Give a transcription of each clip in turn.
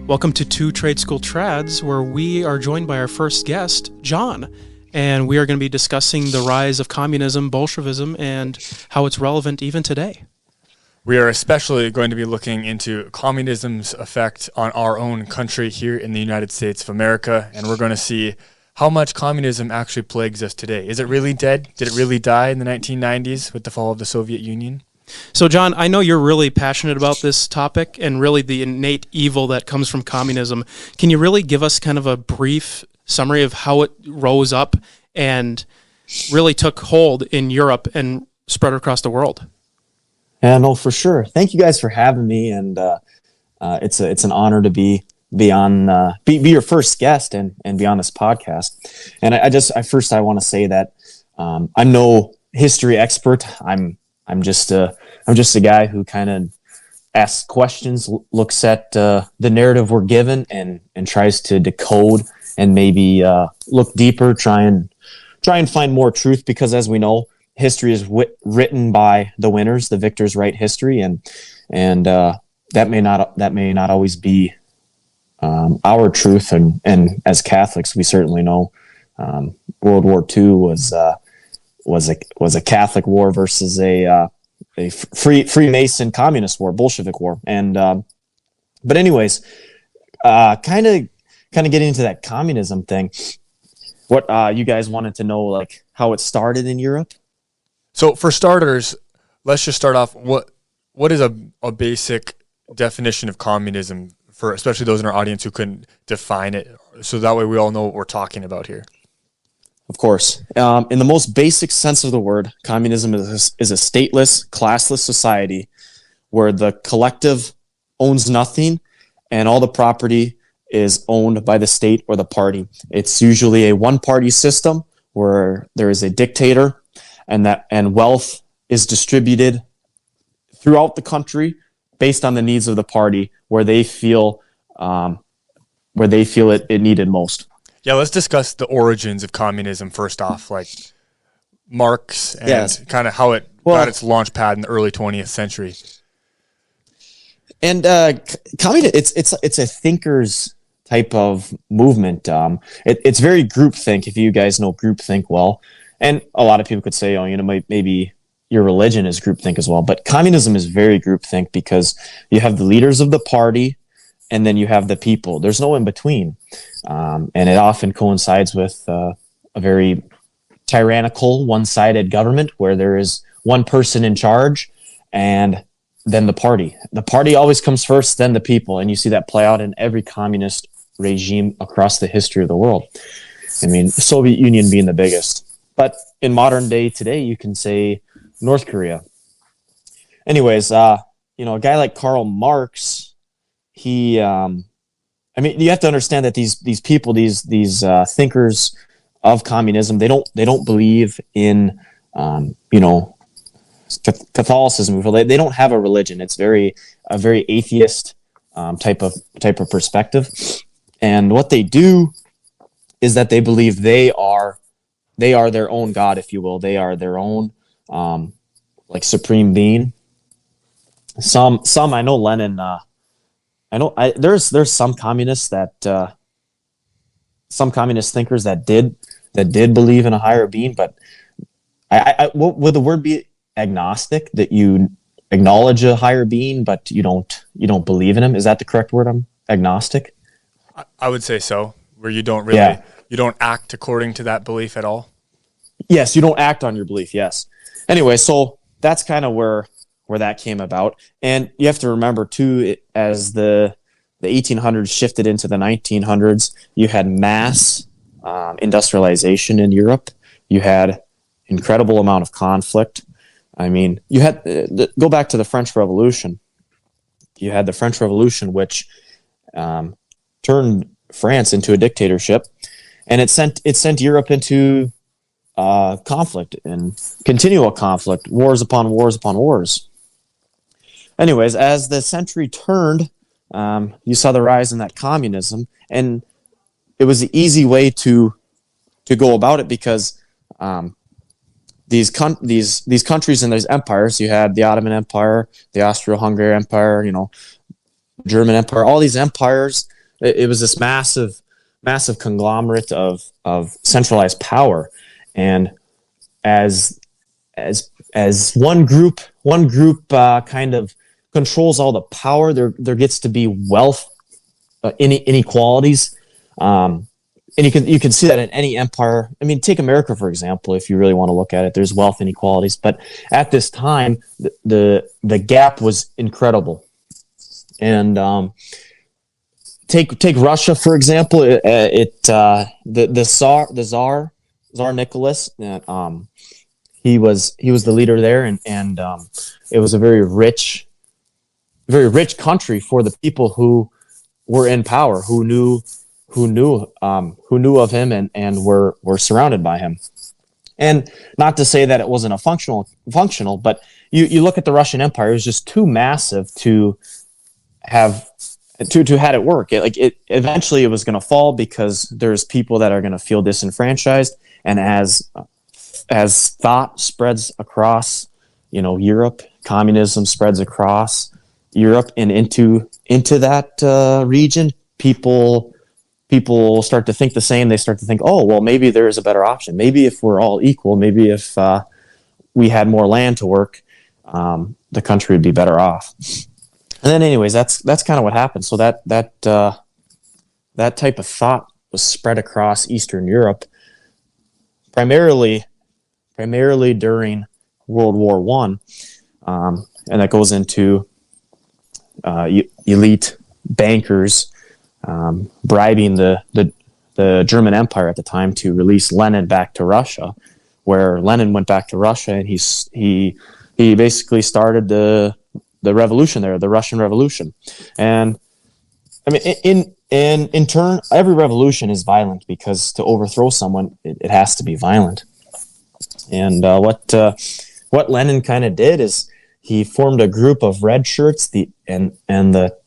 Welcome to Two Trade School Trads, where we are joined by our first guest, John, and we are going to be discussing the rise of communism, Bolshevism, and how it's relevant even today. We are especially going to be looking into communism's effect on our own country here in the United States of America, and we're going to see how much communism actually plagues us today. Is it really dead? Did it really die in the 1990s with the fall of the Soviet Union? So, John, I know you're really passionate about this topic and really the innate evil that comes from communism. Can you really give us kind of a brief summary of how it rose up and really took hold in Europe and spread across the world? Yeah, no, for sure. Thank you guys for having me, and it's an honor to be on be your first guest and be on this podcast. And I want to say that I'm no history expert. I'm just a guy who kind of asks questions, looks at the narrative we're given, and tries to decode and maybe look deeper, try and find more truth. Because as we know, history is written by the winners. The victors write history, and that may not always be our truth. And as Catholics, we certainly know World War II was a Catholic war versus a Freemason communist war, Bolshevik war. And but anyways, kind of getting into that communism thing. What you guys wanted to know, like how it started in Europe? So for starters, let's just start off. What is a basic definition of communism for especially those in our audience who couldn't define it, so that way we all know what we're talking about here? Of course. In the most basic sense of the word, communism is a stateless, classless society where the collective owns nothing and all the property is owned by the state or the party. It's usually a one-party system where there is a dictator and wealth is distributed throughout the country based on the needs of the party where they feel it needed most. Yeah, let's discuss the origins of communism first off, like Marx and kind of how it got its launch pad in the early 20th century. And it's a thinker's type of movement. It's very groupthink, if you guys know groupthink well. And a lot of people could say, maybe your religion is groupthink as well. But communism is very groupthink because you have the leaders of the party and then you have the people. There's no in between. And it often coincides with a very tyrannical, one-sided government where there is one person in charge and then the party. The party always comes first, then the people. And you see that play out in every communist regime across the history of the world. I mean, the Soviet Union being the biggest. But in modern day today, you can say North Korea. Anyways, a guy like Karl Marx, you have to understand that these people, these thinkers of communism, they don't believe in Catholicism. They don't have a religion. It's a very atheist type of perspective. And what they do is that they believe they are their own God, if you will. They are their own supreme being. Some I know Lenin. There's some communists some communist thinkers that did believe in a higher being, but would the word be agnostic, that you acknowledge a higher being but you don't believe in him? Is that the correct word? Agnostic? I would say so, where you don't really you don't act according to that belief at all. Yes, you don't act on your belief. Yes. Anyway, so that's kind of where that came about. And you have to remember too, as the 1800s shifted into the 1900s, you had mass industrialization in Europe. You had incredible amount of conflict. I mean, you had go back to the French Revolution. You had the French Revolution, which turned France into a dictatorship, and it sent Europe into conflict and continual conflict, wars upon wars upon wars. Anyways, as the century turned, you saw the rise in that communism, and it was the easy way to go about it because these countries and these empires. You had the Ottoman Empire, the Austro-Hungarian Empire, German Empire. All these empires. It was this massive conglomerate of centralized power, and as one group kind of controls all the power, there gets to be wealth inequalities. And you can see that in any empire. I mean, take America, for example, if you really want to look at it. There's wealth inequalities. But at this time, the gap was incredible. And take Russia, for example. The Tsar Nicholas, he was the leader there, and it was a very rich country for the people who were in power, who knew of him and were surrounded by him. And not to say that it wasn't a functional, but you look at the Russian Empire, it was just too massive to have had it work. It eventually it was going to fall because there's people that are going to feel disenfranchised, and as thought spreads across Europe, communism spreads across Europe and into that region, people start to think the same. They start to think, oh, well, maybe there is a better option. Maybe if we're all equal, maybe if we had more land to work, the country would be better off. And then, anyways, that's kind of what happened. So that type of thought was spread across Eastern Europe, primarily during World War One, and that goes into elite bankers bribing the German Empire at the time to release Lenin back to Russia, where Lenin went back to Russia and he basically started the revolution there, the Russian Revolution. And I mean, in turn, every revolution is violent, because to overthrow someone, it has to be violent. And what Lenin kind of did is he formed a group of red shirts. The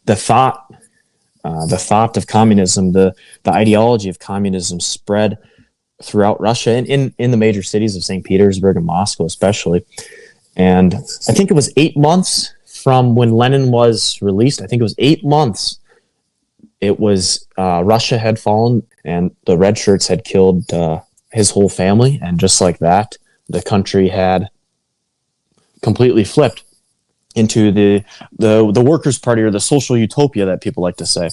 thought of communism, the ideology of communism spread throughout Russia and in the major cities of St. Petersburg and Moscow especially. And I think it was 8 months from when Lenin was released. I think it was 8 months. It was Russia had fallen, and the red shirts had killed his whole family. And just like that, the country had completely flipped into the Workers' Party, or the social utopia that people like to say.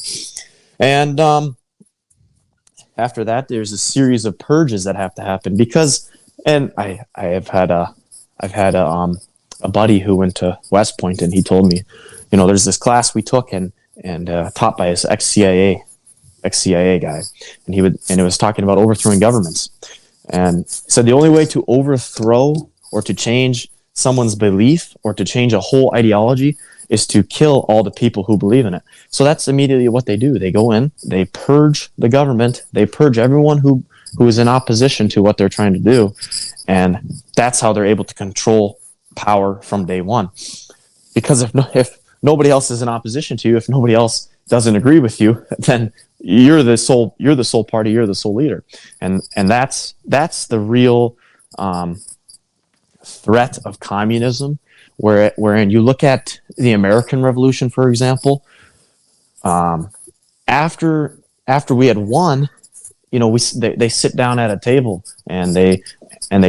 And after that, there's a series of purges that have to happen, because, and I've had a buddy who went to West Point, and he told me, there's this class we took and taught by his ex-CIA guy, and it was talking about overthrowing governments, and said the only way to overthrow or to change someone's belief or to change a whole ideology is to kill all the people who believe in it. So that's immediately what they do. They go in, they purge the government, they purge everyone who is in opposition to what they're trying to do, and that's how they're able to control power from day one. Because if nobody else is in opposition to you, if nobody else doesn't agree with you, then you're the sole party, you're the sole leader, and that's the real threat of communism, wherein you look at the American Revolution, for example. After we had won, they sit down at a table and they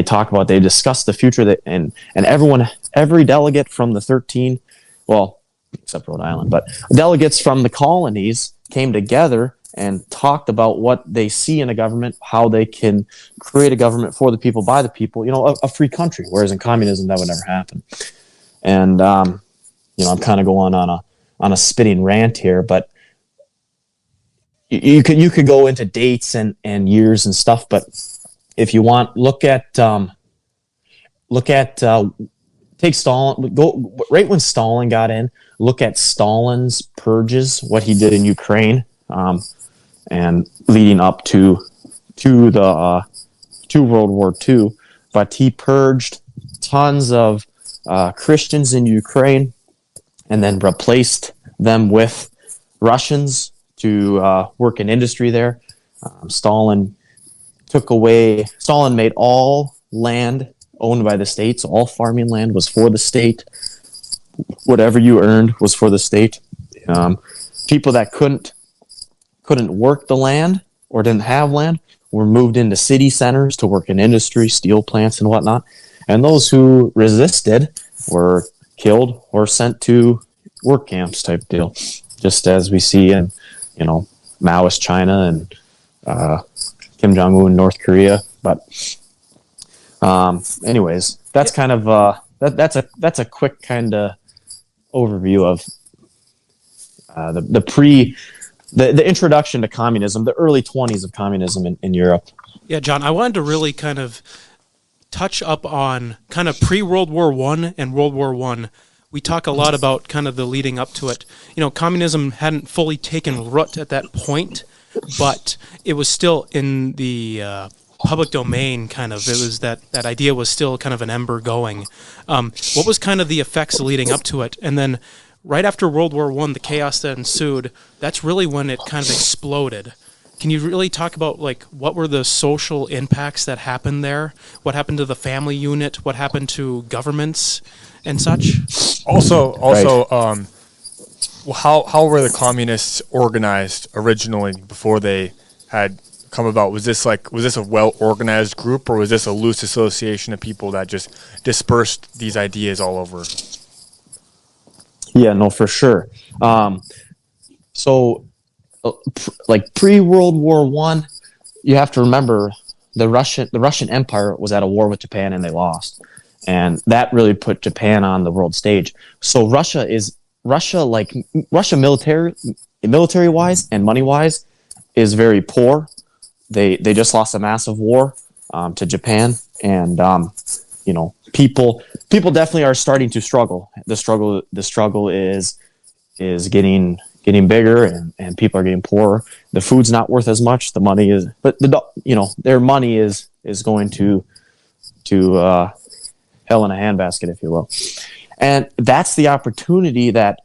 talk about, they discuss the future, and every delegate from the 13, well, except Rhode Island, but delegates from the colonies came together and talked about what they see in a government, how they can create a government for the people, by the people, a free country. Whereas in communism, that would never happen. And I'm kind of going on a spitting rant here, but you could go into dates and years and stuff. But if you want, take Stalin. Go right when Stalin got in. Look at Stalin's purges, what he did in Ukraine. And leading up to World War II, but he purged tons of Christians in Ukraine, and then replaced them with Russians to work in industry there. Stalin made all land owned by the state. So all farming land was for the state. Whatever you earned was for the state. People that couldn't work the land or didn't have land were moved into city centers to work in industry, steel plants, and whatnot. And those who resisted were killed or sent to work camps type deal, just as we see in, Maoist China and Kim Jong-un, North Korea. But anyways, that's kind of that's a quick kind of overview of the introduction to communism, the early 20s of communism in Europe. Yeah, John, I wanted to really kind of touch up on kind of pre-World War I and World War I. We talk a lot about kind of the leading up to it. Communism hadn't fully taken root at that point, but it was still in the public domain, kind of. It was that idea was still kind of an ember going. What was kind of the effects leading up to it? And then right after World War I, the chaos that ensued, that's really when it kind of exploded. Can you really talk about, what were the social impacts that happened there? What happened to the family unit? What happened to governments and such? Also, Right. how were the communists organized originally before they had come about? Was this a well-organized group, or was this a loose association of people that just dispersed these ideas all over? Yeah, no, for sure. Pre-World War One, you have to remember the Russian Empire was at a war with Japan and they lost, and that really put Japan on the world stage. So Russia military wise and money wise is very poor. They just lost a massive war to Japan, and people definitely are starting to struggle. The struggle is getting bigger, and people are getting poorer. The food's not worth as much. The money is, but their money is going to hell in a handbasket, if you will. And that's the opportunity that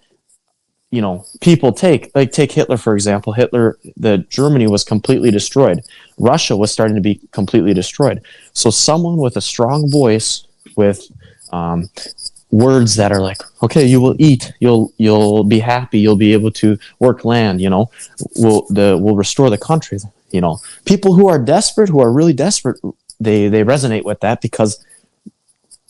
people take. Like, take Hitler, for example. Germany was completely destroyed. Russia was starting to be completely destroyed. So someone with a strong voice, with words that are like, okay, you will eat, you'll be happy, you'll be able to work land, will restore the country. People who are desperate, who are really desperate, they resonate with that, because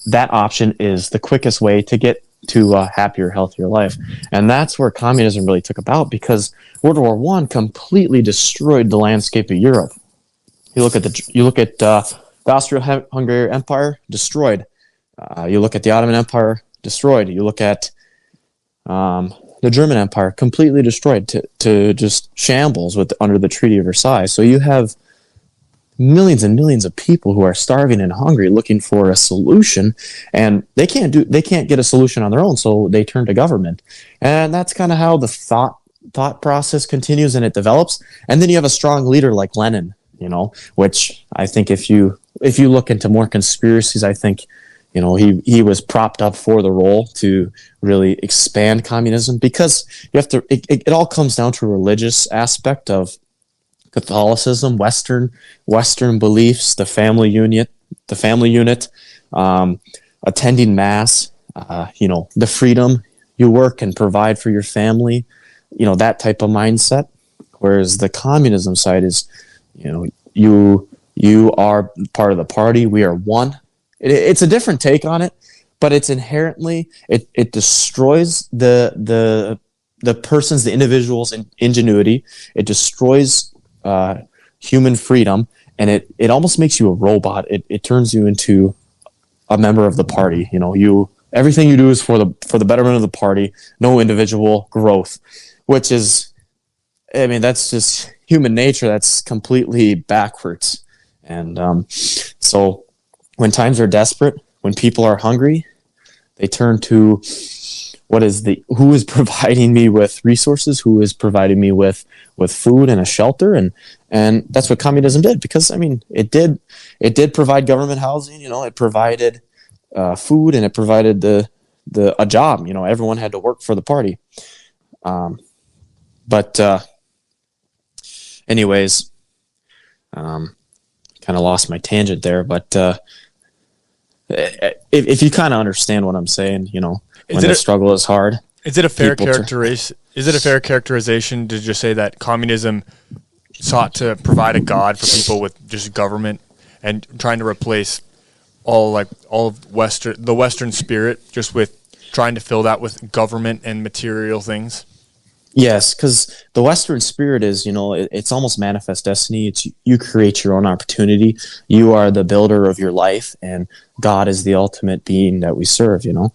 that option is the quickest way to get to a happier, healthier life. And that's where communism really took about, because World War I completely destroyed the landscape of Europe. You look at the Austro-Hungarian Empire, destroyed. You look at the Ottoman Empire, destroyed. You look at the German Empire, completely destroyed to just shambles under the Treaty of Versailles. So you have millions and millions of people who are starving and hungry, looking for a solution, and they can't get a solution on their own, so they turn to government. And that's kind of how the thought process continues, and it develops. And then you have a strong leader like Lenin, which I think if you look into more conspiracies, I think he was propped up for the role to really expand communism, because it all comes down to a religious aspect of Catholicism, Western beliefs, the family unit, attending mass, the freedom you work and provide for your family, that type of mindset. Whereas the communism side is, you are part of the party. We are one. It's a different take on it, but it's inherently it destroys the person's, the individual's ingenuity. It destroys human freedom, and it almost makes you a robot. It turns you into a member of the party. Everything you do is for the betterment of the party, no individual growth, which is, that's just human nature. That's completely backwards. And so when times are desperate, when people are hungry, they turn to who is providing me with resources, who is providing me with food and a shelter, and that's what communism did, because it did provide government housing, it provided food, and it provided a job. Everyone had to work for the party. Anyways, kind of lost my tangent there, but if you kind of understand what I'm saying, you know, when it the a- struggle is hard. Is it a fair People Is it a fair characterization to just say that communism sought to provide a god for people with just government and trying to replace all of the Western spirit just with trying to fill that with government and material things? Yes, because the Western spirit is, you know, it's almost manifest destiny. It's you create your own opportunity. You are the builder of your life, and God is the ultimate being that we serve. You know,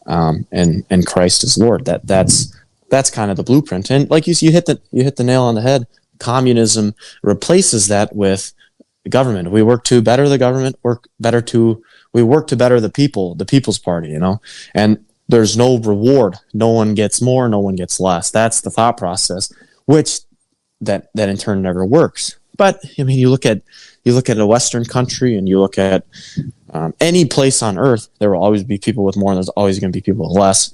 and Christ is Lord. That's kind of the blueprint. And like you hit the nail on the head. Communism replaces that with the government. We work to better the government. We work to better the people. The People's Party. You know, and there's no reward. No one gets more. No one gets less. That's the thought process, which that in turn never works. But I mean, you look at a Western country, and you look at any place on earth. There will always be people with more, and there's always going to be people with less.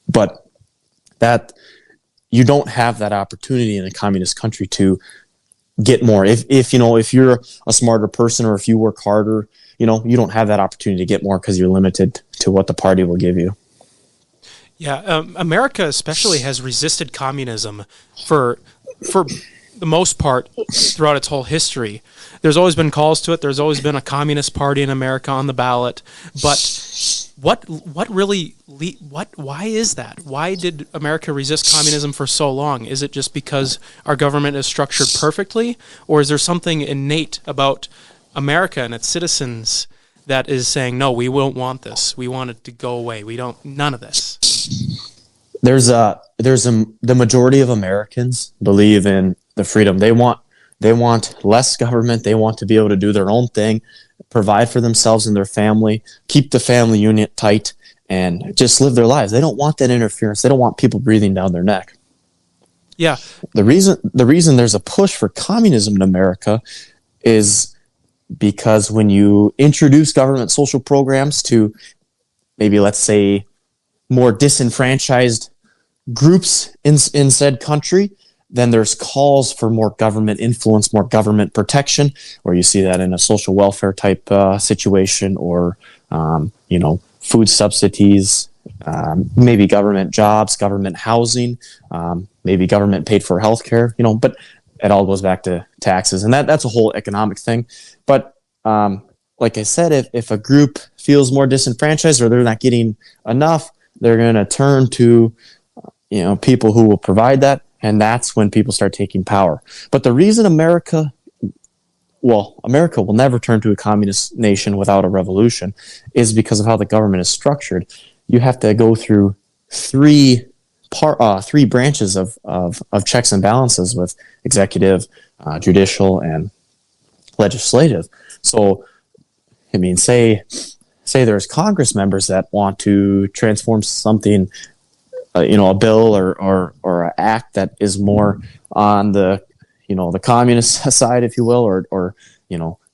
But that you don't have that opportunity in a communist country to get more. If you're a smarter person, or if you work harder, you know, you don't have that opportunity to get more because you're limited to what the party will give you. Yeah, America especially has resisted communism for the most part throughout its whole history. There's always been calls to it. There's always been a communist party in America on the ballot. But why is that? Why did America resist communism for so long? Is it just because our government is structured perfectly, or is there something innate about America and its citizens that is saying, no, we won't want this. We want it to go away. We don't, none of this. The majority of Americans believe in the freedom. They want less government. They want to be able to do their own thing, provide for themselves and their family, keep the family unit tight, and just live their lives. They don't want that interference. They don't want people breathing down their neck. Yeah. The reason there's a push for communism in America is because when you introduce government social programs to maybe, let's say, more disenfranchised groups in said country, then there's calls for more government influence, more government protection, where you see that in a social welfare type situation, or food subsidies, maybe government jobs, government housing, maybe government paid for healthcare. But it all goes back to taxes, and that's a whole economic thing. But like I said, if a group feels more disenfranchised or they're not getting enough, they're going to turn to people who will provide that, and that's when people start taking power. But the reason America will never turn to a communist nation without a revolution is because of how the government is structured. You have to go through three branches of checks and balances with executive, judicial, and legislative. So, I mean, say there's Congress members that want to transform something, a bill or an act that is more on the communist side, if you will, or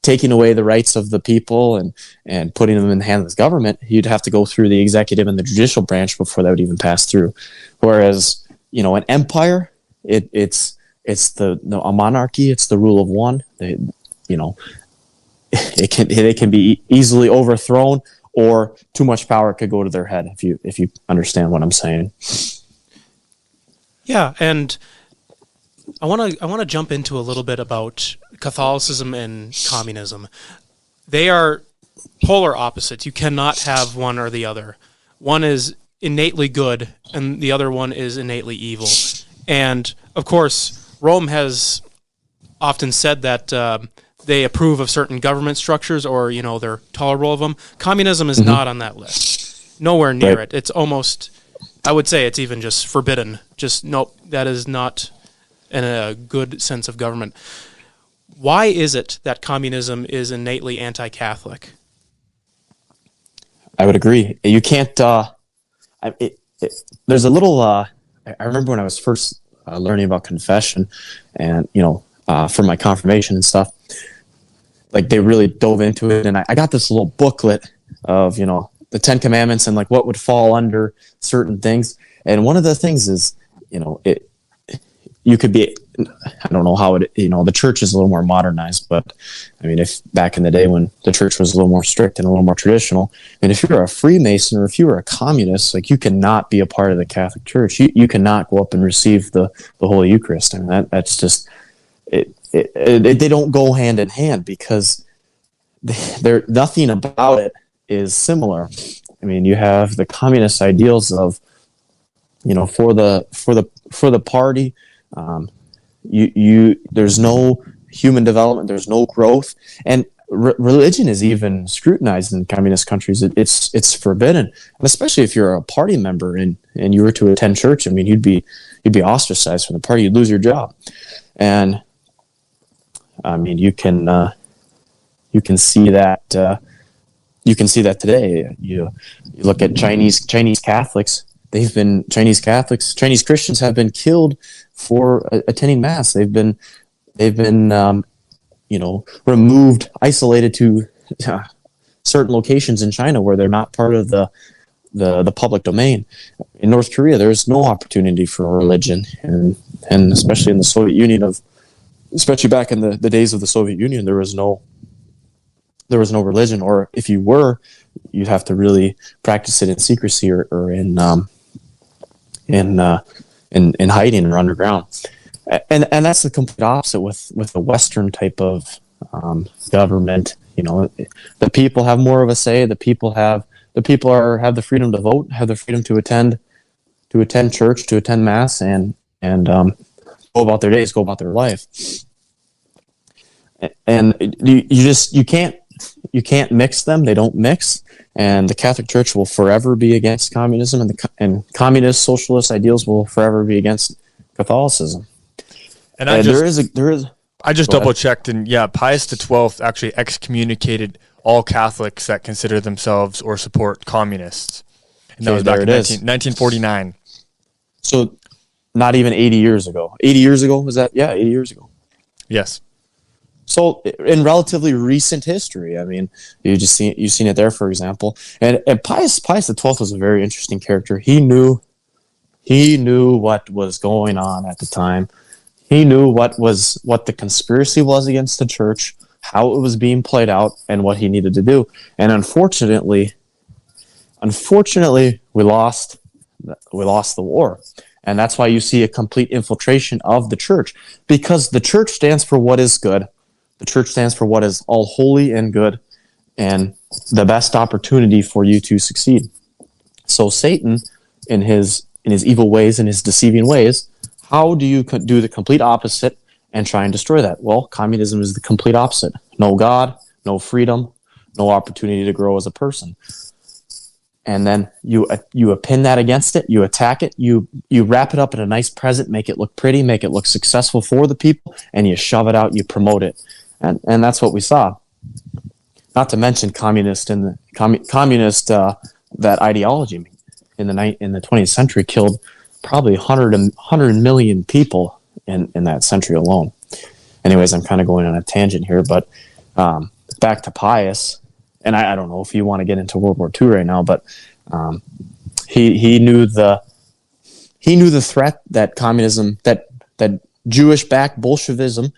taking away the rights of the people and putting them in the hands of the government. You'd have to go through the executive and the judicial branch before that would even pass through. Whereas an empire, it's a monarchy. It's the rule of one. They can be easily overthrown, or too much power could go to their head, if you understand what I'm saying. Yeah, and I want to jump into a little bit about Catholicism and communism. They are polar opposites. You cannot have one or the other. One is innately good, and the other one is innately evil. And of course, Rome has often said that they approve of certain government structures, or they're tolerable of them. Communism is not on that list. Nowhere near it. It's almost, I would say, it's even just forbidden. Just nope, that is not in a good sense of government. Why is it that communism is innately anti-Catholic? I would agree. You can't. There's a little. I remember when I was first learning about confession, and for my confirmation and stuff. Like, they really dove into it, and I got this little booklet of the 10 Commandments and like what would fall under certain things. And one of the things is you could be I don't know how it, the church is a little more modernized, but I mean, if back in the day when the church was a little more strict and a little more traditional, and if you're a Freemason or if you were a communist, like, you cannot be a part of the Catholic Church. You cannot go up and receive the Holy Eucharist. I mean, that's just, they don't go hand in hand, because nothing about it is similar. I mean, you have the communist ideals of, for the party, there's no human development, there's no growth, and religion is even scrutinized in communist countries. It's forbidden, and especially if you're a party member and you were to attend church. I mean, you'd be ostracized from the party. You'd lose your job, and I mean, you can see that. You can see that today. You look at Chinese Catholics. Chinese Christians have been killed for attending mass. They've been removed, isolated to certain locations in China where they're not part of the public domain. In North Korea, there's no opportunity for religion, and especially in the Soviet Union, especially back in the days of the Soviet Union, there was no religion, or if you were, you'd have to really practice it in secrecy or in hiding or underground. And that's the complete opposite with the Western type of government. The people have more of a say. The people have the freedom to vote, have the freedom to attend church, to attend mass, and go about their days, go about their life. And you can't mix them. They don't mix. And the Catholic Church will forever be against communism, and communist socialist ideals will forever be against Catholicism. And I just double checked, and Pius XII actually excommunicated all Catholics that consider themselves or support communists, and that was back in 1949. So, not even 80 years ago. 80 years ago, was that? Yeah, 80 years ago. Yes. So, in relatively recent history, I mean, you've seen it there, for example. And Pius XII was a very interesting character. He knew what was going on at the time. He knew what the conspiracy was against the church, how it was being played out, and what he needed to do. And unfortunately, we lost the war. And that's why you see a complete infiltration of the church, because the church stands for what is good. The church stands for what is all holy and good, and the best opportunity for you to succeed. So Satan, in his evil ways, in his deceiving ways, how do you do the complete opposite and try and destroy that? Well, communism is the complete opposite. No God, no freedom, no opportunity to grow as a person. And then you pin that against it, you attack it, you wrap it up in a nice present, make it look pretty, make it look successful for the people, and you shove it out, you promote it. And that's what we saw. Not to mention communist that ideology in the 20th century killed probably 100 million people in that century alone. Anyways, I'm kind of going on a tangent here, but back to Pius, and I don't know if you want to get into World War II right now, but he knew the threat that communism, that Jewish-backed Bolshevism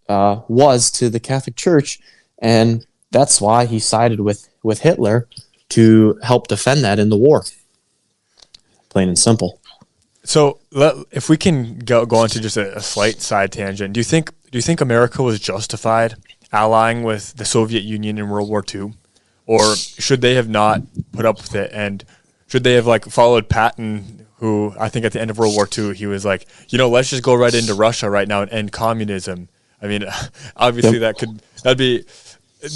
was to the Catholic Church, and that's why he sided with Hitler to help defend that in the war. Plain and simple. So, if we can go into just a slight side tangent, do you think America was justified allying with the Soviet Union in World War II, or should they have not put up with it, and should they have followed Patton, who I think at the end of World War II he was like, let's just go right into Russia right now and end communism. I mean, obviously that'd be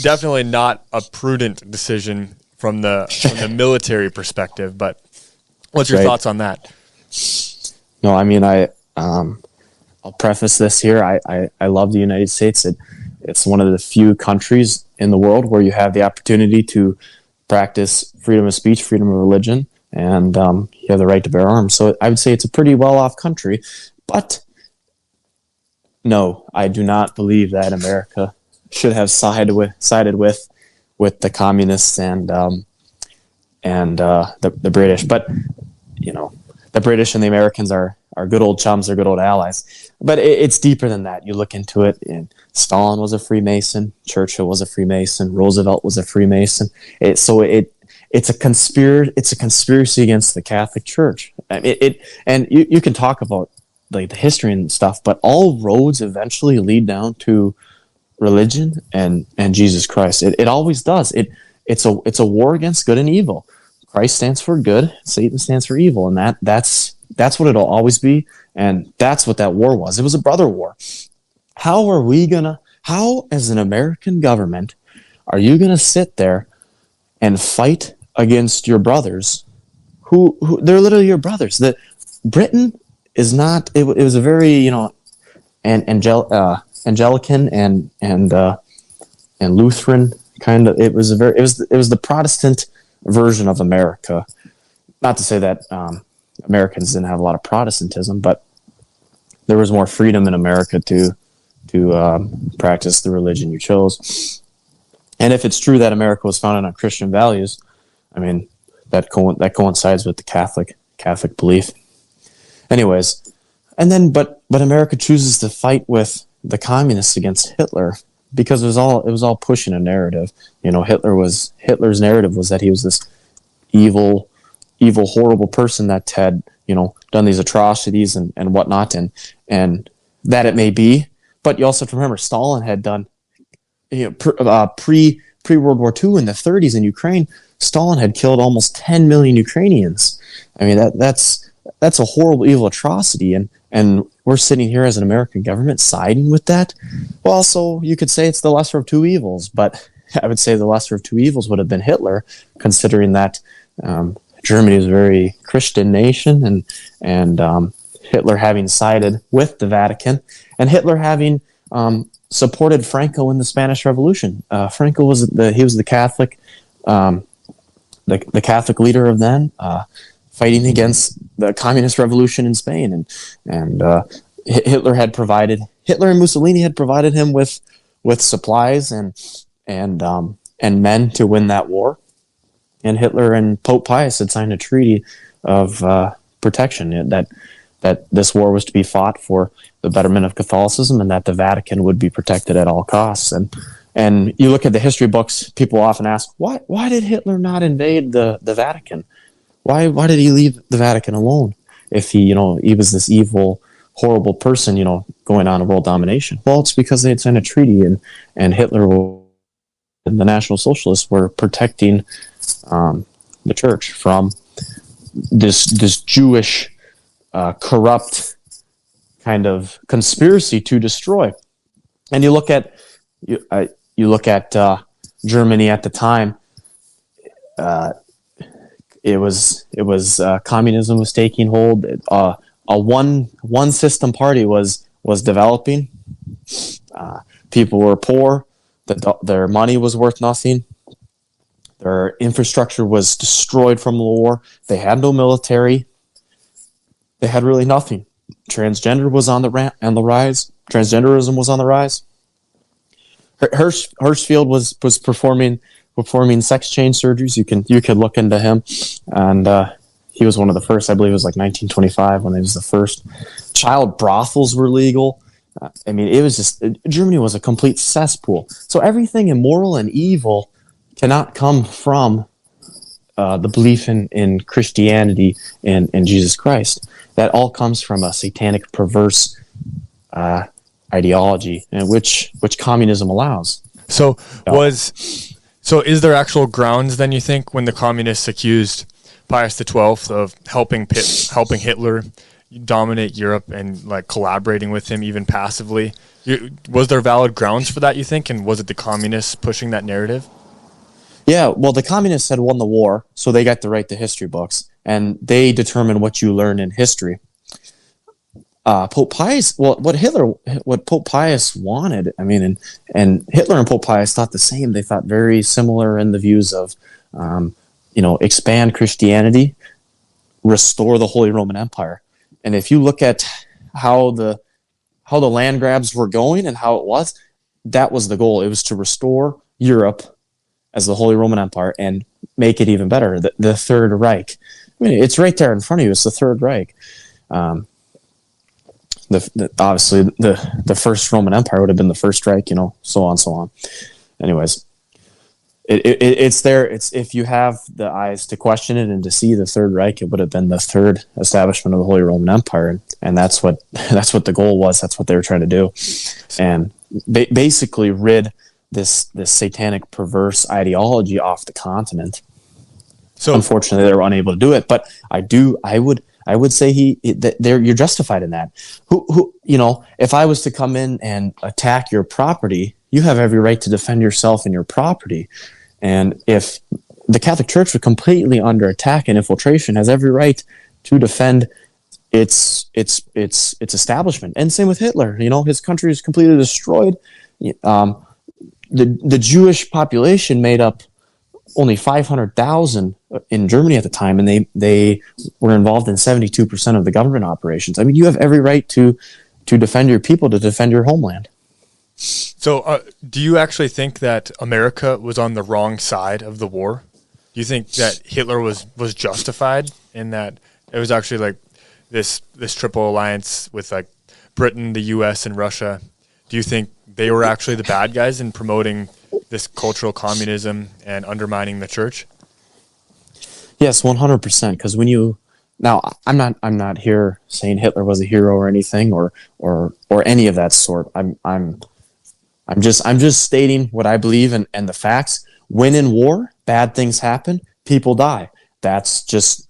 definitely not a prudent decision from the military perspective. But what's your thoughts on that? No, I mean, I'll preface this here. I love the United States. It's one of the few countries in the world where you have the opportunity to practice freedom of speech, freedom of religion, and you have the right to bear arms. So I would say it's a pretty well-off country, but no, I do not believe that America should have sided with the communists and the British. But the British and the Americans are our good old chums, our good old allies. But it's deeper than that. You look into it, and Stalin was a Freemason, Churchill was a Freemason, Roosevelt was a Freemason. It's a conspiracy against the Catholic Church. And you can talk about like the history and stuff, but all roads eventually lead down to religion and Jesus Christ. It always does. It's a war against good and evil. Christ stands for good, Satan stands for evil, and that's what it'll always be, and that's what that war was. It was a brother war. How as an American government are you gonna sit there and fight against your brothers who they're literally your brothers? That Britain is not. It was a very Anglican and Lutheran kind of. It was the Protestant version of America. Not to say that Americans didn't have a lot of Protestantism, but there was more freedom in America to practice the religion you chose. And if it's true that America was founded on Christian values, I mean that coincides with the Catholic belief. Anyways, and then but America chooses to fight with the communists against Hitler because it was all pushing a narrative. Hitler's narrative was that he was this evil, horrible person that had done these atrocities and whatnot, and that it may be. But you also have to remember Stalin had done pre World War II in the 30s in Ukraine. Stalin had killed almost 10 million Ukrainians. I mean that's a horrible, evil atrocity, and we're sitting here as an American government siding with that. Well, also you could say it's the lesser of two evils, but I would say the lesser of two evils would have been Hitler, considering that Germany is a very Christian nation, and Hitler having sided with the Vatican, and Hitler having supported Franco in the Spanish Revolution. Franco was the Catholic, the Catholic leader of then, fighting against the communist revolution in Spain, and Hitler and Mussolini had provided him with supplies and men to win that war. And Hitler and Pope Pius had signed a treaty of protection that this war was to be fought for the betterment of Catholicism, and that the Vatican would be protected at all costs. And you look at the history books, people often ask, why did Hitler not invade the Vatican? Why did he leave the Vatican alone if he was this evil, horrible person, going on a world domination? Well, it's because they had signed a treaty, and Hitler and the National Socialists were protecting the church from this Jewish corrupt kind of conspiracy to destroy. And you look at Germany at the time. It was communism was taking hold. A one system party was developing. People were poor. Their money was worth nothing. Their infrastructure was destroyed from the war. They had no military. They had really nothing. Transgender was on the rise. Transgenderism was on the rise. Hirschfeld was performing sex change surgeries. You could look into him, and he was one of the first. I believe it was like 1925 when it was the first. Child brothels were legal. I mean, it was just Germany was a complete cesspool. So everything immoral and evil cannot come from the belief in Christianity and Jesus Christ. That all comes from a satanic, perverse ideology, and which communism allows. So is there actual grounds then, you think, when the communists accused Pius XII of helping Hitler dominate Europe and like collaborating with him even passively? Was there valid grounds for that, you think, and was it the communists pushing that narrative? Yeah, well, the communists had won the war, so they got to write the history books, and they determine what you learn in history. Pope Pius, what Pope Pius wanted, I mean, and Hitler and Pope Pius thought the same. They thought very similar in the views of, expand Christianity, restore the Holy Roman Empire. And if you look at how the land grabs were going and how it was, that was the goal. It was to restore Europe as the Holy Roman Empire and make it even better. The Third Reich. I mean, it's right there in front of you. It's the Third Reich. obviously the first Roman Empire would have been the First Reich, so on, so on. Anyways, it's there. It's if you have the eyes to question it and to see the Third Reich, it would have been the third establishment of the Holy Roman Empire, and that's what the goal was. That's what they were trying to do, and basically rid this satanic, perverse ideology off the continent. So unfortunately, they were unable to do it. But I would say you're justified in that. Who if I was to come in and attack your property, you have every right to defend yourself and your property. And if the Catholic Church was completely under attack and infiltration, has every right to defend its establishment. And same with Hitler. His country is completely destroyed. The Jewish population made up only 500,000 in Germany at the time, and they were involved in 72% of the government operations. I mean, you have every right to defend your people, to defend your homeland. So do you actually think that America was on the wrong side of the war? Do you think that Hitler was justified in that it was actually like this triple alliance with like Britain, the U.S., and Russia? Do you think they were actually the bad guys in promoting this cultural communism and undermining the church? Yes, 100%. Because I'm not here saying Hitler was a hero or anything or any of that sort. I'm just stating what I believe and the facts. When in war, bad things happen, people die. That's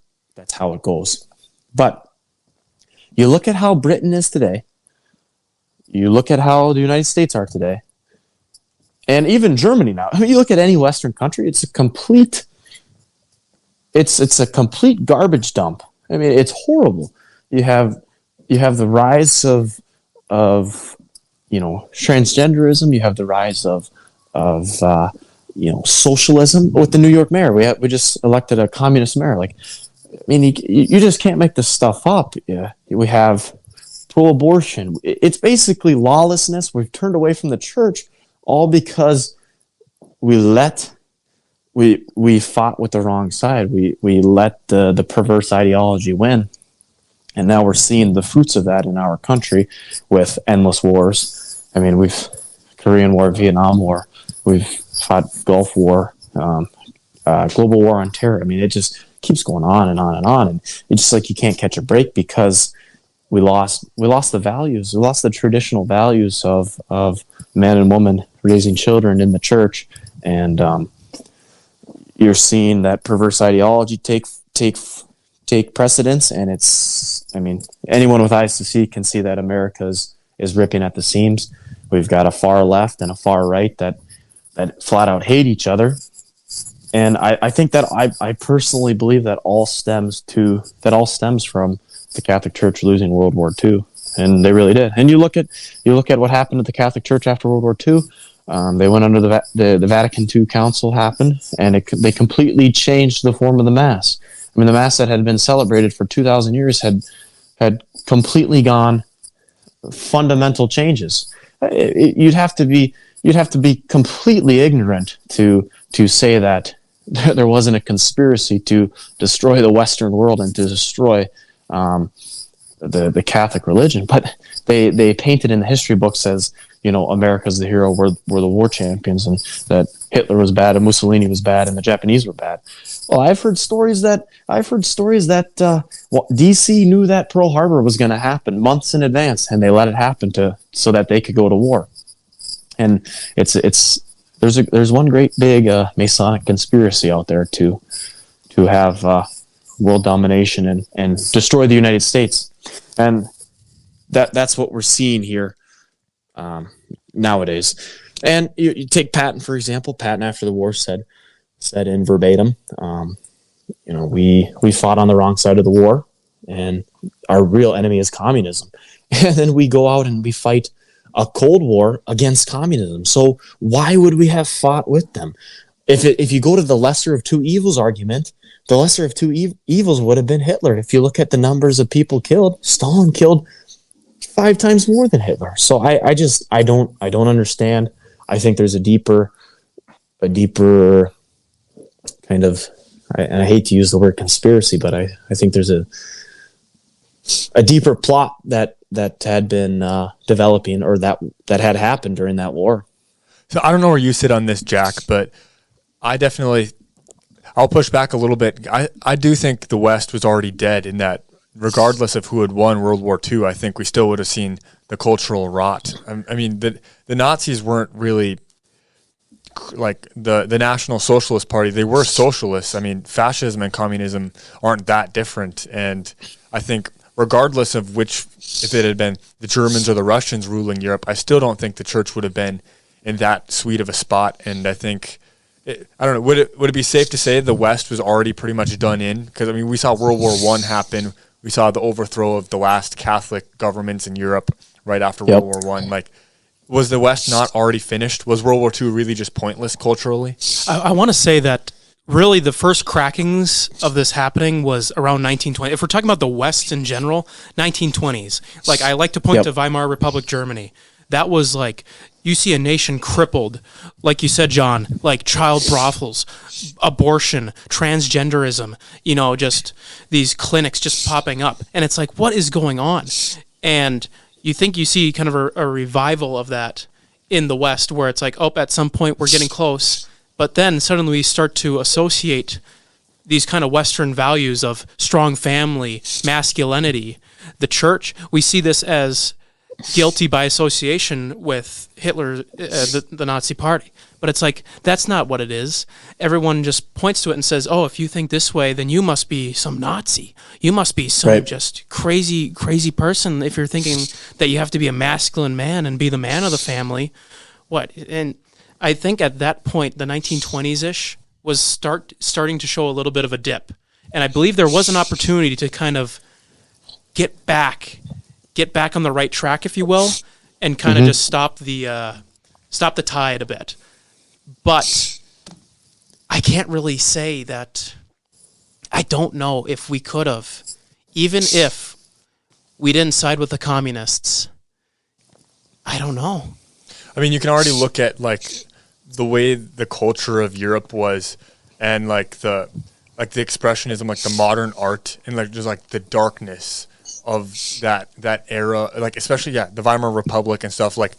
how it goes. But you look at how Britain is today. You look at how the United States are today. And even Germany now. I mean, you look at any Western country, it's a complete garbage dump. I mean, it's horrible. You have the rise of transgenderism. You have the rise of socialism with the New York mayor. We just elected a communist mayor. Like, I mean, you just can't make this stuff up. Yeah, we have pro-abortion. It's basically lawlessness. We've turned away from the church, all because we fought with the wrong side. We let the perverse ideology win. And now we're seeing the fruits of that in our country with endless wars. I mean, we've Korean War, Vietnam War, we've fought Gulf War, global war on terror. I mean, it just keeps going on and on and on. And it's just like you can't catch a break because we lost the values. We lost the traditional values of man and woman raising children in the church. And you're seeing that perverse ideology take precedence, and anyone with eyes to see can see that America is ripping at the seams. We've got a far left and a far right that flat out hate each other, and I think that I personally believe that all stems from the Catholic Church losing World War II, and they really did. And you look at what happened at the Catholic Church after World War II. They went under the Vatican II Council happened, and they completely changed the form of the Mass. I mean, the Mass that had been celebrated for 2,000 years had completely gone fundamental changes. You'd have to be completely ignorant to say that there wasn't a conspiracy to destroy the Western world and to destroy the Catholic religion. But they painted in the history books as, America's the hero, we're the war champions, and that Hitler was bad and Mussolini was bad and the Japanese were bad. Well, I've heard stories that DC knew that Pearl Harbor was going to happen months in advance, and they let it happen so that they could go to war. And there's one great big Masonic conspiracy out there to have world domination and destroy the United States, and that's what we're seeing here nowadays. And you take Patton, for example. Patton, after the war, said in verbatim, we fought on the wrong side of the war, and our real enemy is communism. And then we go out and we fight a Cold War against communism. So why would we have fought with them? If you go to the lesser of two evils argument, the lesser of two evils would have been Hitler. If you look at the numbers of people killed, Stalin killed 5 times more than Hitler. So I don't understand. I think there's a deeper kind of, and I hate to use the word conspiracy, but I think there's a deeper plot that that had been developing, or that had happened during that war. So I don't know where you sit on this, Jack, but I'll push back a little bit. I do think the West was already dead, in that regardless of who had won World War II, I think we still would have seen the cultural rot. I mean, the Nazis weren't really like the National Socialist Party. They were socialists. I mean, fascism and communism aren't that different. And I think regardless of if it had been the Germans or the Russians ruling Europe, I still don't think the church would have been in that sweet of a spot. And I think, I don't know, would it be safe to say the West was already pretty much done in? Because, I mean, we saw World War I happen. We saw the overthrow of the last Catholic governments in Europe right after World War I. Like, was the West not already finished? Was World War II really just pointless culturally? I want to say that really the first crackings of this happening was around 1920. If we're talking about the West in general, 1920s. Like, I like to point to Weimar Republic Germany. That was like, you see a nation crippled, like you said, John, like child brothels, abortion, transgenderism, just these clinics just popping up. And it's like, what is going on? And you think you see kind of a revival of that in the West, where it's like, oh, at some point we're getting close. But then suddenly we start to associate these kind of Western values of strong family, masculinity, the church. We see this as guilty by association with Hitler, the Nazi party. But it's like, that's not what it is. Everyone just points to it and says, oh, if you think this way, then you must be some Nazi. You must be some just crazy person if you're thinking that you have to be a masculine man and be the man of the family. What? And I think at that point, the 1920s-ish was starting to show a little bit of a dip. And I believe there was an opportunity to kind of get back on the right track, if you will, and kind of just stop the tide a bit. But I can't really say that. I don't know if we could have, even if we didn't side with the communists. I don't know. I mean, you can already look at like the way the culture of Europe was, and like the expressionism, like the modern art, and like just like the darkness of that era, like especially the Weimar Republic and stuff. Like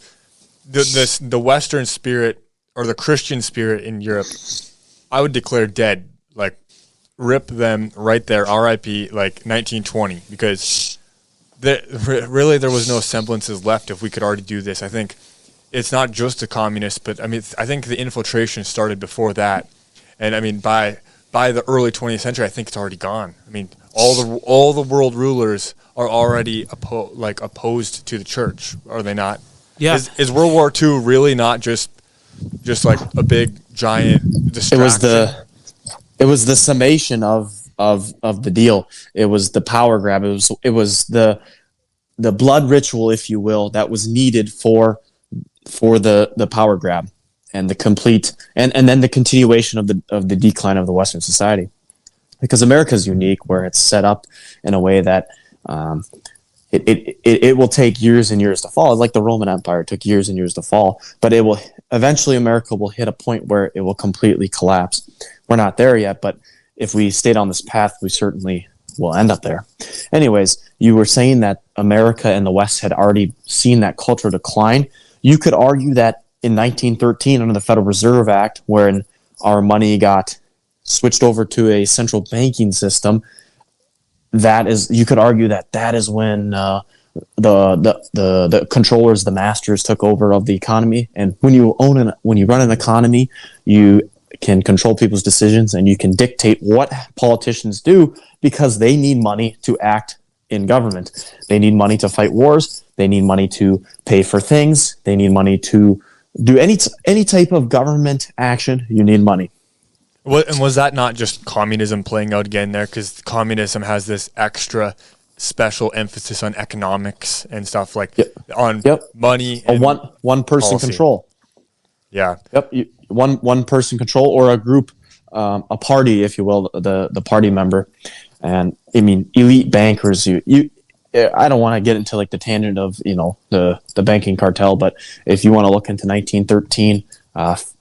the Western spirit, or the Christian spirit in Europe, I would declare dead. Like, rip them right there, R.I.P. like 1920, because really there was no semblances left if we could already do this. I think it's not just the communists, but I mean, I think the infiltration started before that, and I mean by the early 20th century, I think it's already gone. I mean, all the world rulers are already opposed to the church, are they not? Yeah. Is World War II really not just like a big giant distraction? It was the summation of the deal. It was the power grab. It was the blood ritual, if you will, that was needed for the power grab, and the complete and then the continuation of the decline of the Western society. Because America is unique, where it's set up in a way that it will take years and years to fall. It's like the Roman Empire took years and years to fall, but it will eventually, America will hit a point where it will completely collapse. We're not there yet, but if we stayed on this path, we certainly will end up there. Anyways, you were saying that America and the West had already seen that culture decline. You could argue that in 1913, under the Federal Reserve Act, when our money got switched over to a central banking system, you could argue that is when the controllers, the masters, took over of the economy. And when you run an economy, you can control people's decisions, and you can dictate what politicians do, because they need money to act in government. They need money to fight wars. They need money to pay for things. They need money to do any type of government action. You need money. And was that not just communism playing out again there? Because communism has this extra special emphasis on economics and stuff, like on money and one person policy. Control. Yeah. Yep. One person control, or a group, a party, if you will, the party member. And I mean, elite bankers. I don't want to get into like the tangent of the banking cartel, but if you want to look into 1913,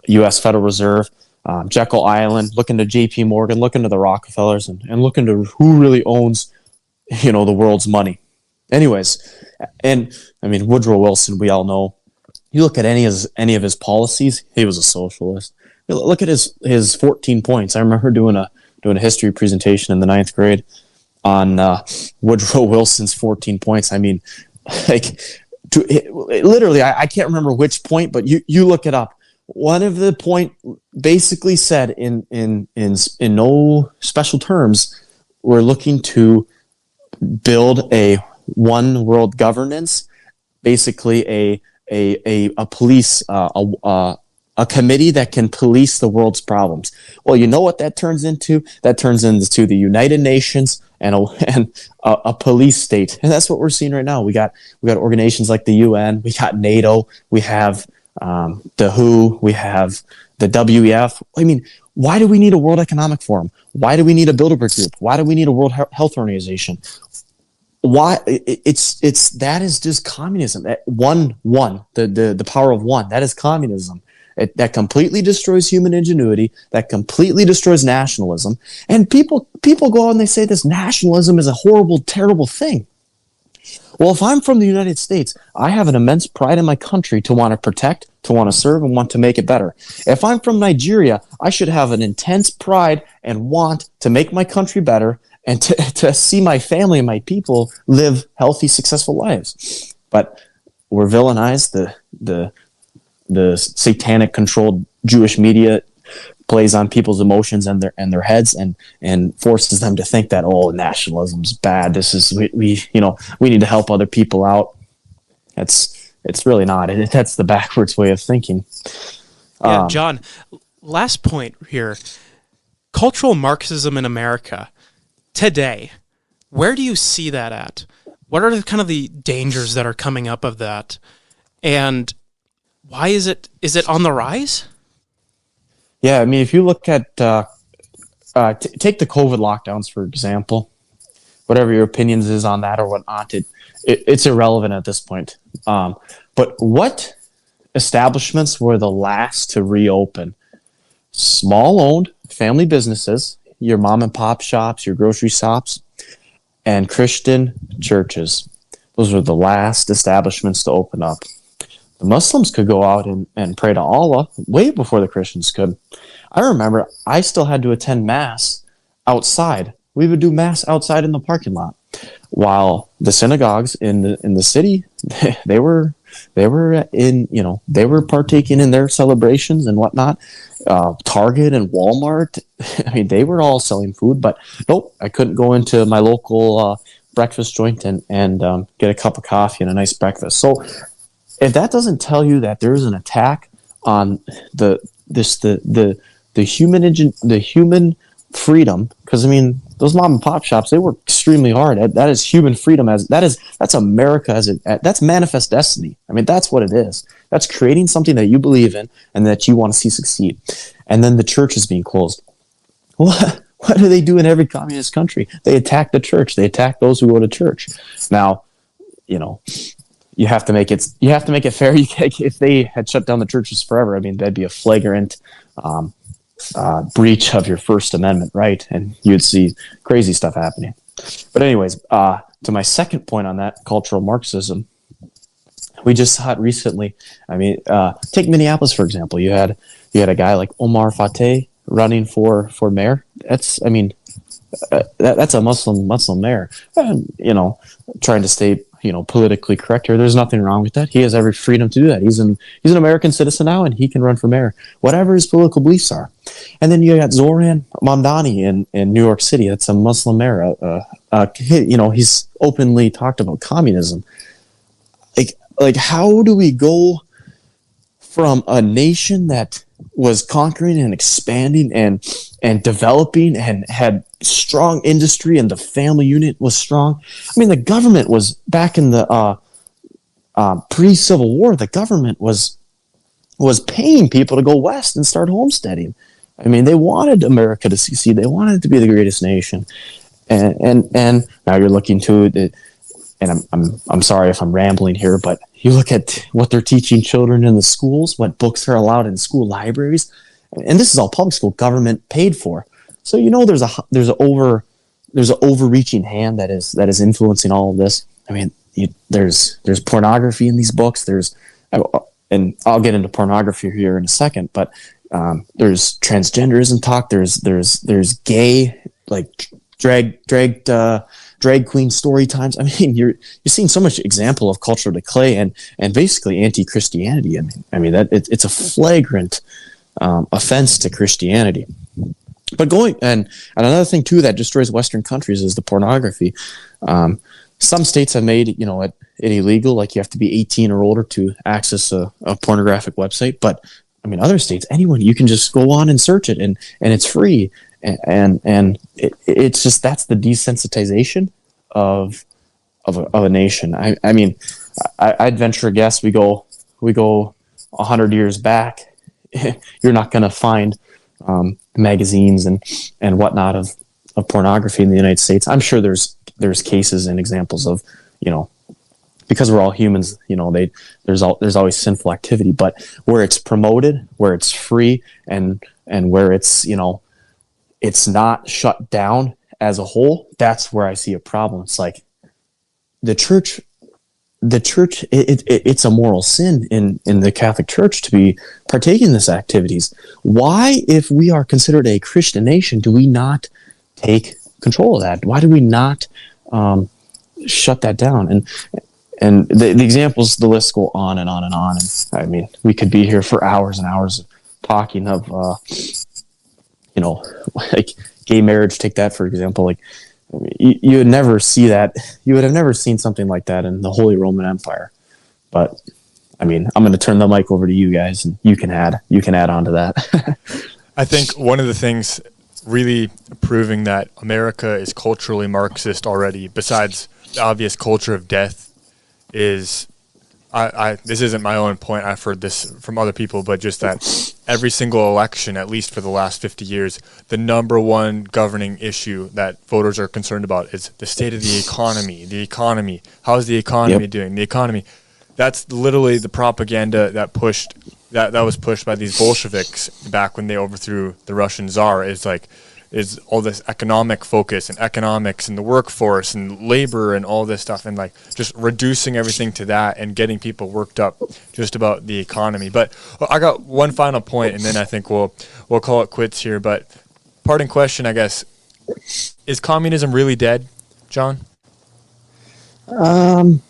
U.S. Federal Reserve, Jekyll Island, look into J.P. Morgan, look into the Rockefellers, and look into who really owns the world's money. Anyways, and I mean Woodrow Wilson, we all know. You look at any of his policies, he was a socialist. Look at his 14 points. I remember doing a history presentation in the 9th grade on Woodrow Wilson's 14 points. I mean, like, literally, I can't remember which point, but you look it up. One of the point basically said in no special terms, we're looking to build a one world governance, basically a police a committee that can police the world's problems. Well, you know what that turns into? That turns into the United Nations and a police state, and that's what we're seeing right now. We got organizations like the UN, we got NATO, we have the WHO, we have the WEF. I mean, why do we need a World Economic Forum? Why do we need a Bilderberg Group? Why do we need a World Health Organization? Why it's that is just communism. The power of one. That is communism. That completely destroys human ingenuity. That completely destroys nationalism. And people go out and they say this nationalism is a horrible, terrible thing. Well, if I'm from the United States, I have an immense pride in my country to want to protect, to want to serve, and want to make it better. If I'm from Nigeria, I should have an intense pride and want to make my country better and to see my family and my people live healthy, successful lives. But we're villainized. The satanic controlled Jewish media plays on people's emotions and their heads and forces them to think that, oh, nationalism's bad. This is we need to help other people out. It's really not. That's the backwards way of thinking. Yeah, John, last point here. Cultural Marxism in America today, where do you see that at? What are kind of the dangers that are coming up of that? And why is it on the rise? Yeah, I mean, if you look at take the COVID lockdowns for example, whatever your opinions is on that or whatnot, it's irrelevant at this point. But what establishments were the last to reopen? Small-owned family businesses, your mom and pop shops, your grocery shops, and Christian churches. Those were the last establishments to open up. The Muslims could go out and pray to Allah way before the Christians could. I remember I still had to attend Mass outside. We would do Mass outside in the parking lot, while the synagogues in the city, they were partaking in their celebrations and whatnot. Target and Walmart, I mean, they were all selling food, but nope, I couldn't go into my local breakfast joint and get a cup of coffee and a nice breakfast. So if that doesn't tell you that there is an attack on the human freedom, because I mean those mom and pop shops, they work extremely hard. That is human freedom. That's America that's manifest destiny. I mean, that's what it is. That's creating something that you believe in and that you want to see succeed. And then the church is being closed. What do they do in every communist country? They attack the church. They attack those who go to church. Now, you have to make it fair. If they had shut down the churches forever, I mean, that'd be a flagrant breach of your First Amendment right, and you'd see crazy stuff happening. But anyways, to my second point on that, cultural Marxism, we just saw it recently. I mean, take Minneapolis for example. You had a guy like Omar Fateh running for mayor. That's a Muslim mayor. Trying to stay politically correct here. There's nothing wrong with that. He has every freedom to do that. He's an American citizen now, and he can run for mayor, whatever his political beliefs are. And then you got Zoran Mamdani in New York City. That's a Muslim mayor. He's openly talked about communism. Like, how do we go from a nation that was conquering and expanding and developing and had strong industry and the family unit was strong? I mean, the government was back in the pre-Civil War. The government was paying people to go west and start homesteading. I mean, they wanted America to succeed. They wanted it to be the greatest nation. And now you're looking to the. And I'm sorry if I'm rambling here, but you look at what they're teaching children in the schools, what books are allowed in school libraries, and this is all public school, government paid for. So there's an overreaching hand that is influencing all of this. I mean, there's pornography in these books. And I'll get into pornography here in a second, but there's transgenderism talk. There's gay, like drag queen story times. I mean, you're seeing so much example of cultural decay and basically anti-Christianity. I mean that it's a flagrant offense to Christianity. But and another thing too that destroys Western countries is the pornography. Some states have made it illegal, like you have to be 18 or older to access a pornographic website. But I mean, other states, anyone, you can just go on and search it, and it's free. And it's just, that's the desensitization of a nation. I mean, I'd venture a guess we go 100 years back, you're not going to find magazines and whatnot of pornography in the United States. I'm sure there's cases and examples of, because we're all humans, there's always sinful activity, but where it's promoted, where it's free, and where it's, it's not shut down as a whole, that's where I see a problem. It's like the church, it's a moral sin in the Catholic Church to be partaking in these activities. Why, if we are considered a Christian nation, do we not take control of that? Why do we not shut that down? And the examples, the list go on and on and on. And I mean, we could be here for hours and hours talking of, like gay marriage. Take that for example. Like you would never see that. You would have never seen something like that in the Holy Roman Empire. But I mean, I'm going to turn the mic over to you guys, and you can add on to that. I think one of the things really proving that America is culturally Marxist already, besides the obvious culture of death, is this isn't my own point, I've heard this from other people, but just that every single election, at least for the last 50 years, the number one governing issue that voters are concerned about is the state of the economy. The economy. How's the economy doing? The economy. That's literally the propaganda that was pushed by these Bolsheviks back when they overthrew the Russian Tsar, is all this economic focus and economics and the workforce and labor and all this stuff, and like just reducing everything to that and getting people worked up just about the economy. But I got one final point, and then I think we'll call it quits here. But parting question, I guess, is communism really dead, John? No,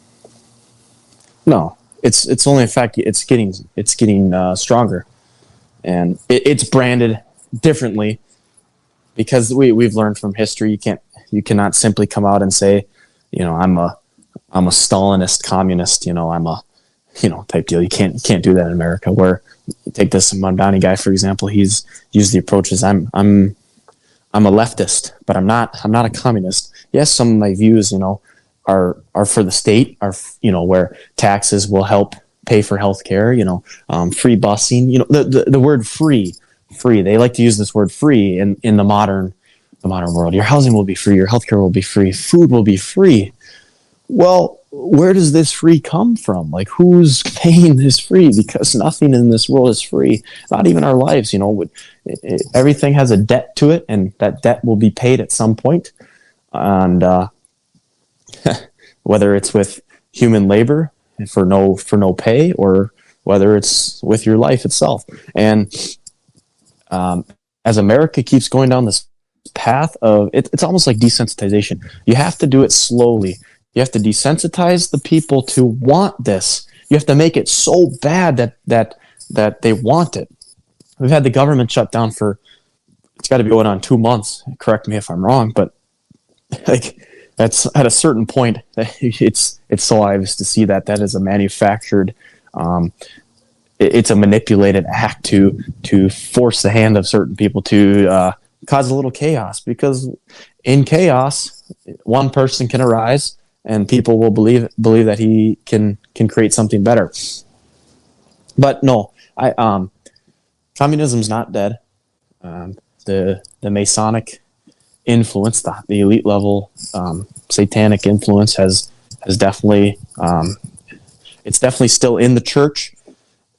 it's only a fact. It's getting stronger, and it's branded differently. Because we've learned from history, you cannot simply come out and say, I'm a Stalinist communist, I'm a, type deal. You can't do that in America. Where take this Mondani guy for example, he's used the approaches. I'm a leftist, but I'm not a communist. Yes, some of my views, are for the state, are where taxes will help pay for healthcare, free busing, the word free. They like to use this word free in the modern world. Your housing will be free, your healthcare will be free, food will be free. Well, where does this free come from? Like, who's paying this free? Because nothing in this world is free. Not even our lives. Everything has a debt to it, and that debt will be paid at some point. And whether it's with human labor for no pay, or whether it's with your life itself. And as America keeps going down this path of it's almost like desensitization. You have to do it slowly. You have to desensitize the people to want this. You have to make it so bad that they want it. We've had the government shut down for, it's got to be going on 2 months. Correct me if I'm wrong, but like that's at a certain point. It's so obvious to see that is a manufactured. It's a manipulated act to force the hand of certain people to cause a little chaos, because in chaos, one person can arise and people will believe that he can create something better. But no, communism's not dead. The Masonic influence, the elite level satanic influence has definitely it's definitely still in the church.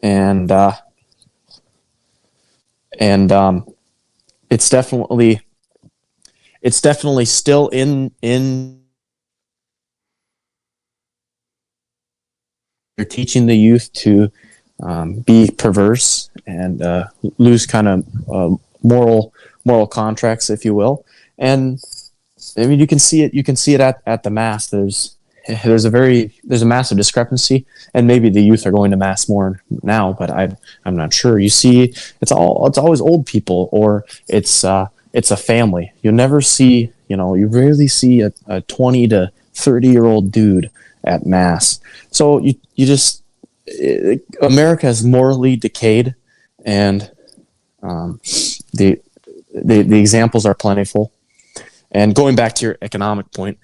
And it's definitely still in they're teaching the youth to be perverse and lose kind of moral contracts, if you will. And I mean, you can see it at the mass. There's a massive discrepancy, and maybe the youth are going to mass more now, but I'm not sure. You see, it's always old people, or it's a family. You never see, you rarely see a 20 to 30-year-old dude at mass. So America has morally decayed, and the examples are plentiful. And going back to your economic point,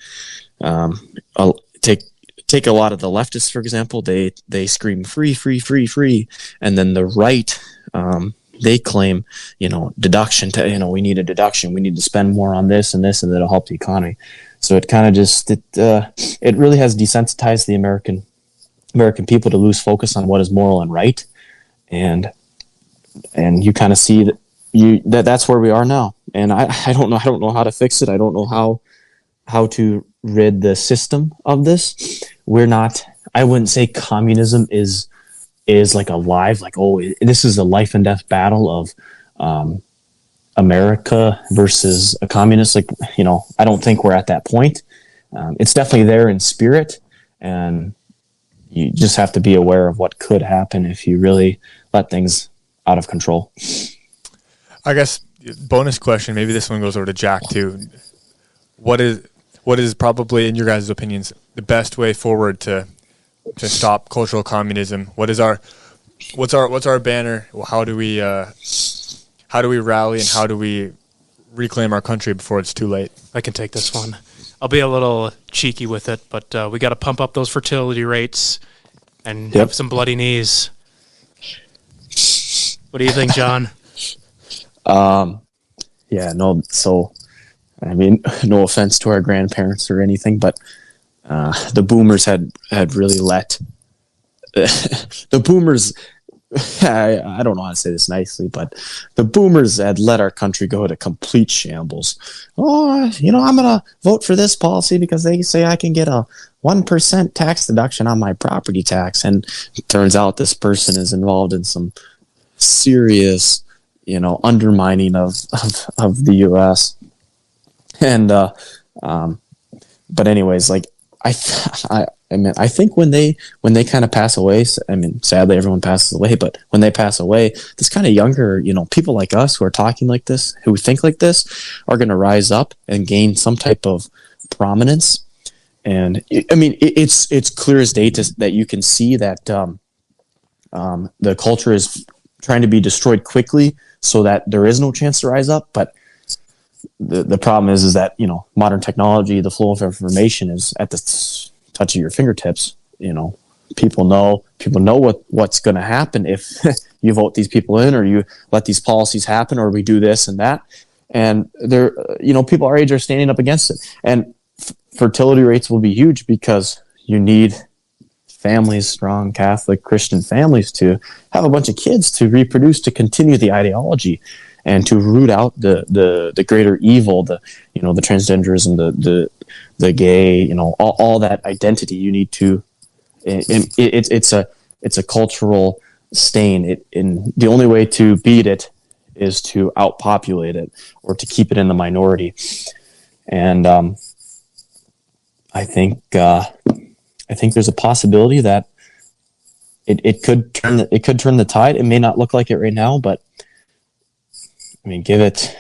I'll take a lot of the leftists, for example. They scream free, free, free, free, and then the right, they claim, deduction. We need a deduction. We need to spend more on this and this, and that'll help the economy. So it kind of it really has desensitized the American people to lose focus on what is moral and right, and you kind of see that's where we are now. And I don't know how to fix it. I don't know how to rid the system of this. I wouldn't say communism is like alive, like, this is a life and death battle of America versus a communist. Like, I don't think we're at that point. It's definitely there in spirit, and you just have to be aware of what could happen if you really let things out of control. I guess bonus question, maybe this one goes over to Jack too. What is probably, in your guys' opinions, the best way forward to stop cultural communism? What's our banner? How do we rally, and how do we reclaim our country before it's too late? I can take this one. I'll be a little cheeky with it, but we got to pump up those fertility rates and have some bloody knees. What do you think, John? So, I mean, no offense to our grandparents or anything, but the boomers had really let the boomers. I don't know how to say this nicely, but the boomers had let our country go to complete shambles. I'm going to vote for this policy because they say I can get a 1% tax deduction on my property tax. And it turns out this person is involved in some serious, undermining of the U.S. And, but anyways, like, I think when they kind of pass away, sadly everyone passes away, but when they pass away, this kind of younger, people like us who are talking like this, who think like this, are going to rise up and gain some type of prominence. And it's clear as day that you can see that the culture is trying to be destroyed quickly so that there is no chance to rise up. But the problem is that, modern technology, the flow of information is at the touch of your fingertips. People know what's going to happen if you vote these people in, or you let these policies happen, or we do this and that. And people our age are standing up against it. And fertility rates will be huge because you need families, strong Catholic Christian families, to have a bunch of kids to reproduce, to continue the ideology, and to root out the greater evil, the transgenderism, the gay, all that identity. You need to. It's a cultural stain. And the only way to beat it is to outpopulate it, or to keep it in the minority. And I think there's a possibility that it could turn the tide. It may not look like it right now, but give it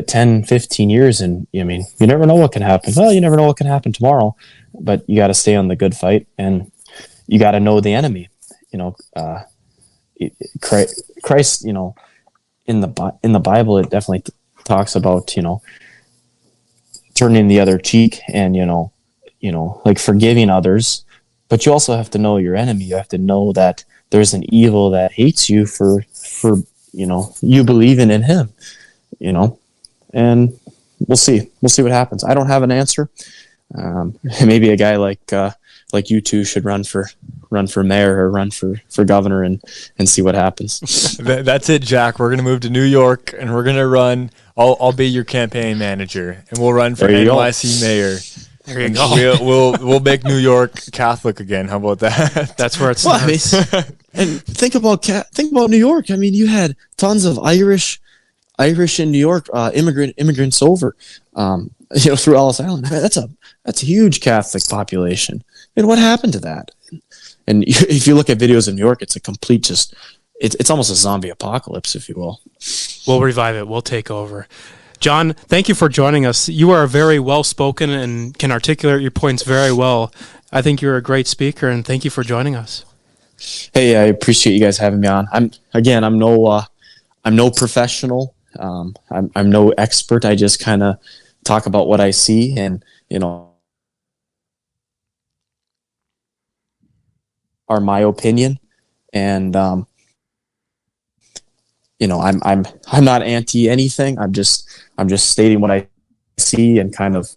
10, 15 years, and you never know what can happen. Well, you never know what can happen tomorrow, but you got to stay on the good fight, and you got to know the enemy. Christ, in the Bible, it definitely talks about, turning the other cheek, and, like forgiving others, but you also have to know your enemy. You have to know that there's an evil that hates you for you believing in him, and we'll see what happens. I don't have an answer. Maybe a guy like you two should run for mayor, or run for governor, and see what happens. That's it, Jack. We're going to move to New York, and we're going to run. I'll be your campaign manager, and we'll run for NYC mayor. There you go. We'll make New York Catholic again. How about that? That's where it's. Well, I mean, and think about New York. I mean, you had tons of Irish in New York, immigrants over, through Ellis Island. I mean, that's a huge Catholic population. And what happened to that? And if you look at videos of New York, it's a complete it's almost a zombie apocalypse, if you will. We'll revive it. We'll take over. John, thank you for joining us. You are very well spoken and can articulate your points very well. I think you're a great speaker, and thank you for joining us. Hey, I appreciate you guys having me on. I'm no professional. I'm no expert. I just kind of talk about what I see, and are my opinion, and I'm not anti anything. I'm just stating what I see and kind of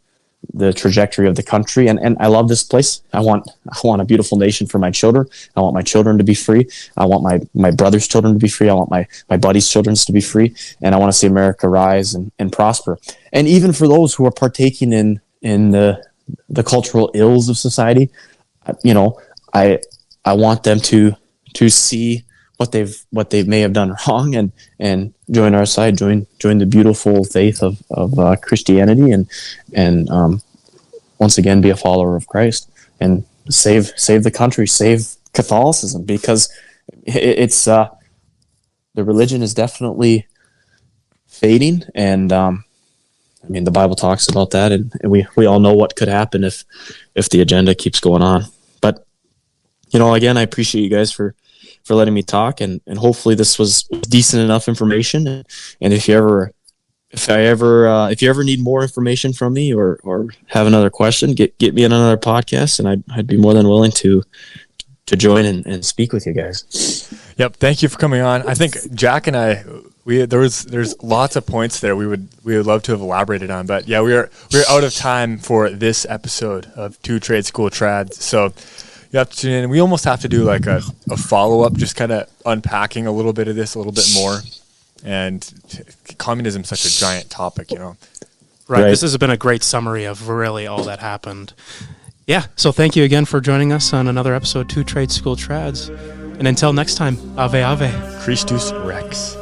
the trajectory of the country. And I love this place. I want a beautiful nation for my children. I want my children to be free. I want my brother's children to be free. I want my buddies' children to be free. And I want to see America rise and prosper. And even for those who are partaking in the cultural ills of society, I want them to see what they may have done wrong and join our side, join the beautiful faith of Christianity and once again be a follower of Christ and save the country, save Catholicism, because it's the religion is definitely fading, and the Bible talks about that, and we all know what could happen if the agenda keeps going on. But again, I appreciate you guys for letting me talk, and hopefully this was decent enough information. And if you ever need more information from me or have another question, get me on another podcast, and I'd be more than willing to join and speak with you guys. Yep. Thank you for coming on. I think Jack and I, there's lots of points there we would love to have elaborated on, but yeah, we're out of time for this episode of Two Trade School Trads. So you have to tune in. We almost have to do like a follow-up, just kind of unpacking a little bit of this a little bit more. And communism is such a giant topic, Right. This has been a great summary of really all that happened. Yeah. So thank you again for joining us on another episode, Two Trade School Trads. And until next time, Ave Ave. Christus Rex.